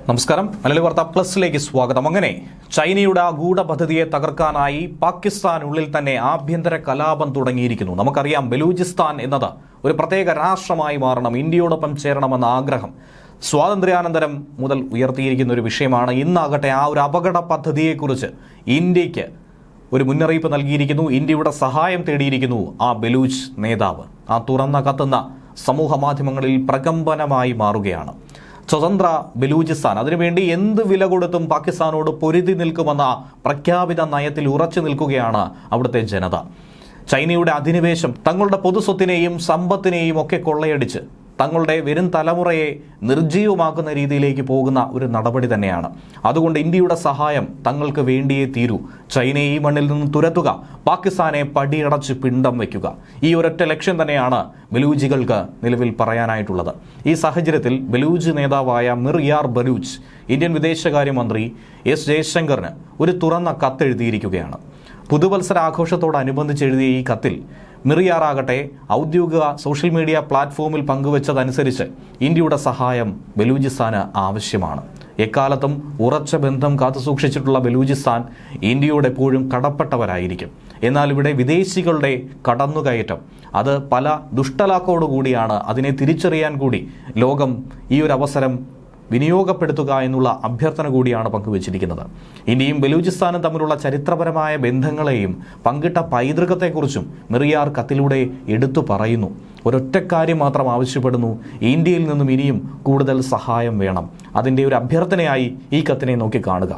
നമസ്കാരം. മലയാളി വാർത്ത പ്ലസിലേക്ക് സ്വാഗതം. അങ്ങനെ ചൈനയുടെ ഗൂഢ പദ്ധതിയെ തകർക്കാനായി പാകിസ്ഥാനുള്ളിൽ തന്നെ ആഭ്യന്തര കലാപം തുടങ്ങിയിരിക്കുന്നു. നമുക്കറിയാം, ബലൂചിസ്ഥാൻ എന്നത് ഒരു പ്രത്യേക രാഷ്ട്രമായി മാറണം, ഇന്ത്യയോടൊപ്പം ചേരണമെന്ന ആഗ്രഹം സ്വാതന്ത്ര്യാനന്തരം മുതൽ ഉയർത്തിയിരിക്കുന്ന ഒരു വിഷയമാണ്. ഇന്നാകട്ടെ ആ ഒരു അപകട പദ്ധതിയെക്കുറിച്ച് ഇന്ത്യക്ക് ഒരു മുന്നറിയിപ്പ് നൽകിയിരിക്കുന്നു. ഇന്ത്യയുടെ സഹായം തേടിയിരിക്കുന്നു ആ ബലൂച്ച് നേതാവ്. ആ തുറന്ന കത്തുന്ന സമൂഹ മാധ്യമങ്ങളിൽ പ്രകമ്പനമായി മാറുകയാണ്. സ്വതന്ത്ര ബലൂചിസ്ഥാൻ, അതിനുവേണ്ടി എന്ത് വില കൊടുത്തും പാകിസ്ഥാനോട് പൊരുതി നിൽക്കുമെന്ന പ്രഖ്യാപിത നയത്തിൽ ഉറച്ചു നിൽക്കുകയാണ് അവിടുത്തെ ജനത. ചൈനയുടെ അധിനിവേശം തങ്ങളുടെ പൊതുസ്വത്തിനെയും സമ്പത്തിനെയും ഒക്കെ കൊള്ളയടിച്ച് തങ്ങളുടെ വരും തലമുറയെ നിർജ്ജീവമാക്കുന്ന രീതിയിലേക്ക് പോകുന്ന ഒരു നടപടി തന്നെയാണ്. അതുകൊണ്ട് ഇന്ത്യയുടെ സഹായം തങ്ങൾക്ക് വേണ്ടിയേ തീരൂ. ചൈനയെ ഈ മണ്ണിൽ നിന്ന് തുരത്തുക, പാകിസ്ഥാനെ പടിയടച്ച് പിണ്ടം വയ്ക്കുക, ഈ ഒരൊറ്റ ലക്ഷ്യം തന്നെയാണ് ബലൂജികൾക്ക് നിലവിൽ പറയാനായിട്ടുള്ളത്. ഈ സാഹചര്യത്തിൽ ബലൂജ് നേതാവായ മിർ യാർ ബലൂച്ച് ഇന്ത്യൻ വിദേശകാര്യമന്ത്രി എസ് ജയശങ്കറിന് ഒരു തുറന്ന കത്തെഴുതിയിരിക്കുകയാണ്. പുതുവത്സരാഘോഷത്തോടനുബന്ധിച്ച് എഴുതിയ ഈ കത്തിൽ മിർ യാർ ആകട്ടെ ഔദ്യോഗിക സോഷ്യൽ മീഡിയ പ്ലാറ്റ്ഫോമിൽ പങ്കുവച്ചതനുസരിച്ച് ഇന്ത്യയുടെ സഹായം ബലൂചിസ്ഥാന് ആവശ്യമാണ്. എക്കാലത്തും ഉറച്ച ബന്ധം കാത്തുസൂക്ഷിച്ചിട്ടുള്ള ബലൂചിസ്ഥാൻ ഇന്ത്യയോട് എപ്പോഴും കടപ്പെട്ടവരായിരിക്കും. എന്നാൽ ഇവിടെ വിദേശികളുടെ കടന്നുകയറ്റം അത് പല ദുഷ്ടലാക്കോടുകൂടിയാണ്. അതിനെ തിരിച്ചറിയാൻ കൂടി ലോകം ഈ ഒരു അവസരം വിനിയോഗപ്പെടുത്തുക എന്നുള്ള അഭ്യർത്ഥന കൂടിയാണ് പങ്കുവച്ചിരിക്കുന്നത്. ഇന്ത്യയും ബലൂചിസ്ഥാനും തമ്മിലുള്ള ചരിത്രപരമായ ബന്ധങ്ങളെയും പങ്കിട്ട പൈതൃകത്തെക്കുറിച്ചും മിർ യാർ കത്തിലൂടെ എടുത്തു പറയുന്നു. ഒരൊറ്റ കാര്യം മാത്രം ആവശ്യപ്പെടുന്നു: ഇന്ത്യയിൽ നിന്നും ഇനിയും കൂടുതൽ സഹായം വേണം. അതിൻ്റെ ഒരു അഭ്യർത്ഥനയായി ഈ കത്തിനെ നോക്കിക്കാണുക.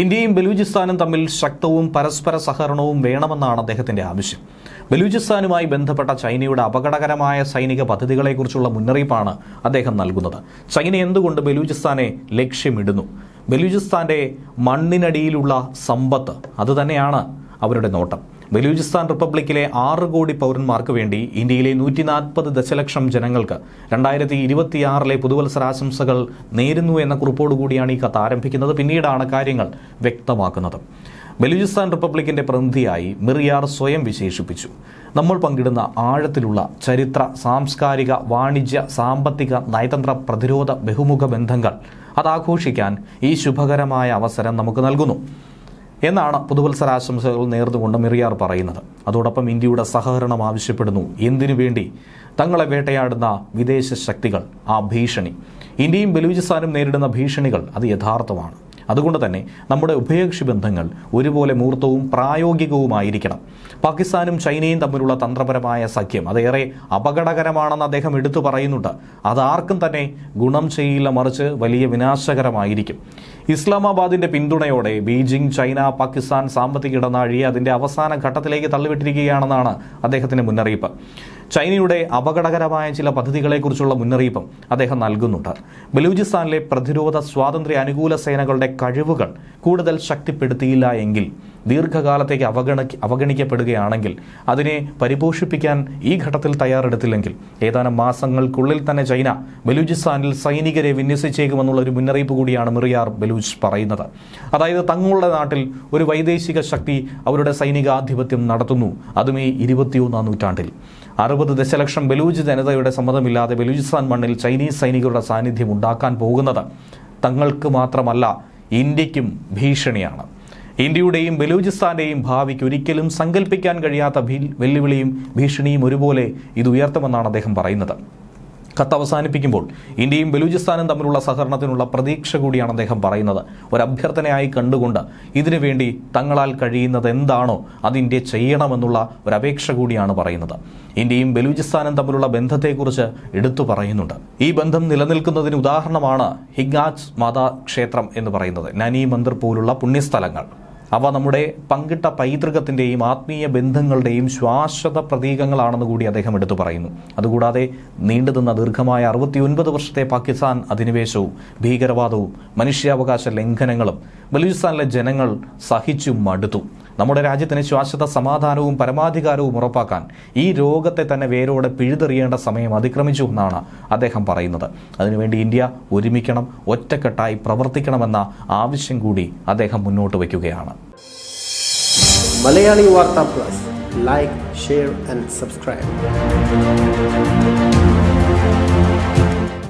ഇന്ത്യയും ബലൂചിസ്ഥാനും തമ്മിൽ ശക്തവും പരസ്പര സഹകരണവും വേണമെന്നാണ് അദ്ദേഹത്തിന്റെ ആവശ്യം. ബലൂചിസ്ഥാനുമായി ബന്ധപ്പെട്ട ചൈനയുടെ അപകടകരമായ സൈനിക പദ്ധതികളെക്കുറിച്ചുള്ള മുന്നറിയിപ്പാണ് അദ്ദേഹം നൽകുന്നത്. ചൈന എന്തുകൊണ്ട് ബലൂചിസ്ഥാനെ ലക്ഷ്യമിടുന്നു? ബലൂചിസ്ഥാന്റെ മണ്ണിനടിയിലുള്ള സമ്പത്ത് അതുതന്നെയാണ് അവരുടെ നോട്ടം. ബലൂചിസ്ഥാൻ റിപ്പബ്ലിക്കിലെ 6 കോടി പൗരന്മാർക്ക് വേണ്ടി ഇന്ത്യയിലെ 140 ദശലക്ഷം ജനങ്ങൾക്ക് 2026 പുതുവത്സരാശംസകൾ നേരുന്നു എന്ന കുറിപ്പോടുകൂടിയാണ് ഈ കത്ത് ആരംഭിക്കുന്നത്. പിന്നീടാണ് കാര്യങ്ങൾ വ്യക്തമാക്കുന്നത്. ബലൂചിസ്ഥാൻ റിപ്പബ്ലിക്കിന്റെ പ്രതിനിധിയായി മിർ യാർ സ്വയം വിശേഷിപ്പിച്ചു: നമ്മൾ പങ്കിടുന്ന ആഴത്തിലുള്ള ചരിത്ര, സാംസ്കാരിക, വാണിജ്യ, സാമ്പത്തിക, നയതന്ത്ര, പ്രതിരോധ, ബഹുമുഖ ബന്ധങ്ങൾ അതാഘോഷിക്കാൻ ഈ ശുഭകരമായ അവസരം നമുക്ക് നൽകുന്നു എന്നാണ് പുതുവത്സരാശംസകൾ നേർന്നുകൊണ്ട് മിർ യാർ പറയുന്നത്. അതോടൊപ്പം ഇന്ത്യയുടെ സഹകരണം ആവശ്യപ്പെടുന്നു. എന്തിനു വേണ്ടി? തങ്ങളെ വേട്ടയാടുന്ന വിദേശ ശക്തികൾ, ആ ഭീഷണി. ഇന്ത്യയും ബലൂചിസ്ഥാനും നേരിടുന്ന ഭീഷണികൾ അത് യഥാർത്ഥമാണ്. അതുകൊണ്ട് തന്നെ നമ്മുടെ ഉഭയകക്ഷി ബന്ധങ്ങൾ ഒരുപോലെ മൂർത്തവും പ്രായോഗികവുമായിരിക്കണം. പാകിസ്ഥാനും ചൈനയും തമ്മിലുള്ള തന്ത്രപരമായ സഖ്യം അതേറെ അപകടകരമാണെന്ന് അദ്ദേഹം എടുത്തു പറയുന്നുണ്ട്. അതാർക്കും തന്നെ ഗുണം ചെയ്യില്ല, മറിച്ച് വലിയ വിനാശകരമായിരിക്കും. ഇസ്ലാമാബാദിന്റെ പിന്തുണയോടെ ബീജിംഗ് ചൈന പാകിസ്ഥാൻ സാമ്പത്തിക ഇടനാഴിയെ അതിന്റെ അവസാന ഘട്ടത്തിലേക്ക് തള്ളിവിട്ടിരിക്കുകയാണെന്നാണ് അദ്ദേഹത്തിന്റെ മുന്നറിയിപ്പ്. ചൈനയുടെ അപകടകരമായ ചില പദ്ധതികളെക്കുറിച്ചുള്ള മുന്നറിയിപ്പും അദ്ദേഹം നൽകുന്നുണ്ട്. ബലൂചിസ്ഥാനിലെ പ്രതിരോധ, സ്വാതന്ത്ര്യ അനുകൂല സേനകളുടെ കഴിവുകൾ കൂടുതൽ ശക്തിപ്പെടുത്തിയില്ല എങ്കിൽ, ദീർഘകാലത്തേക്ക് അവഗണിക്കപ്പെടുകയാണെങ്കിൽ, അതിനെ പരിപോഷിപ്പിക്കാൻ ഈ ഘട്ടത്തിൽ തയ്യാറെടുത്തില്ലെങ്കിൽ ഏതാനും മാസങ്ങൾക്കുള്ളിൽ തന്നെ ചൈന ബലൂചിസ്ഥാനിൽ സൈനികരെ വിന്യസിച്ചേക്കുമെന്നുള്ള ഒരു മുന്നറിയിപ്പ് കൂടിയാണ് മിർ യാർ ബലൂച്ച് പറയുന്നത്. അതായത് തങ്ങളുടെ നാട്ടിൽ ഒരു വൈദേശിക ശക്തി അവരുടെ സൈനികാധിപത്യം നടത്തുന്നു, അതും ഈ 21ാം നൂറ്റാണ്ടിൽ. 60 ദശലക്ഷം ബലൂച്ച് ജനതയുടെ സമ്മതമില്ലാതെ ബലൂചിസ്ഥാൻ മണ്ണിൽ ചൈനീസ് സൈനികരുടെ സാന്നിധ്യം ഉണ്ടാക്കാൻ പോകുന്നത് തങ്ങൾക്ക് മാത്രമല്ല, ഇന്ത്യക്കും ഭീഷണിയാണ്. ഇന്ത്യയുടെയും ബലൂചിസ്ഥാന്റെയും ഭാവിക്ക് ഒരിക്കലും സങ്കല്പിക്കാൻ കഴിയാത്ത വെല്ലുവിളിയും ഭീഷണിയും ഒരുപോലെ ഇത് ഉയർത്തുമെന്നാണ് അദ്ദേഹം പറയുന്നത്. കത്ത് അവസാനിപ്പിക്കുമ്പോൾ ഇന്ത്യയും ബലൂചിസ്ഥാനും തമ്മിലുള്ള സഹകരണത്തിനുള്ള പ്രതീക്ഷ കൂടിയാണ് അദ്ദേഹം പറയുന്നത്. ഒരഭ്യർത്ഥനയായി കണ്ടുകൊണ്ട് ഇതിനുവേണ്ടി തങ്ങളാൽ കഴിയുന്നത് എന്താണോ അത് ഇന്ത്യ ചെയ്യണമെന്നുള്ള ഒരപേക്ഷ കൂടിയാണ് പറയുന്നത്. ഇന്ത്യയും ബലൂചിസ്ഥാനും തമ്മിലുള്ള ബന്ധത്തെക്കുറിച്ച് എടുത്തു പറയുന്നുണ്ട്. ഈ ബന്ധം നിലനിൽക്കുന്നതിന് ഉദാഹരണമാണ് ഹിംഗാജ് മാതാ ക്ഷേത്രം എന്ന് പറയുന്നത്, നനി മന്ദിർ പോലുള്ള പുണ്യസ്ഥലങ്ങൾ. അവ നമ്മുടെ പങ്കിട്ട പൈതൃകത്തിൻ്റെയും ആത്മീയ ബന്ധങ്ങളുടെയും ശാശ്വത പ്രതീകങ്ങളാണെന്ന് കൂടി അദ്ദേഹം എടുത്തു പറയുന്നു. അതുകൂടാതെ നീണ്ടുനിന്ന ദീർഘമായ 69 വർഷത്തെ പാകിസ്ഥാൻ അധിനിവേശവും ഭീകരവാദവും മനുഷ്യാവകാശ ലംഘനങ്ങളും ബലൂചിസ്ഥാനിലെ ജനങ്ങൾ സഹിച്ചു മടുത്തു. നമ്മുടെ രാജ്യത്തിന് ശാശ്വത സമാധാനവും പരമാധികാരവും ഉറപ്പാക്കാൻ ഈ രോഗത്തെ തന്നെ വേരോടെ പിഴുതെറിയേണ്ട സമയം അതിക്രമിച്ചു എന്നാണ് അദ്ദേഹം പറയുന്നത്. അതിനുവേണ്ടി ഇന്ത്യ ഒരുമിക്കണം, ഒറ്റക്കെട്ടായി പ്രവർത്തിക്കണമെന്ന ആവശ്യം കൂടി അദ്ദേഹം മുന്നോട്ട് വയ്ക്കുകയാണ്. മലയാളി വാർത്ത plus, like, share and subscribe.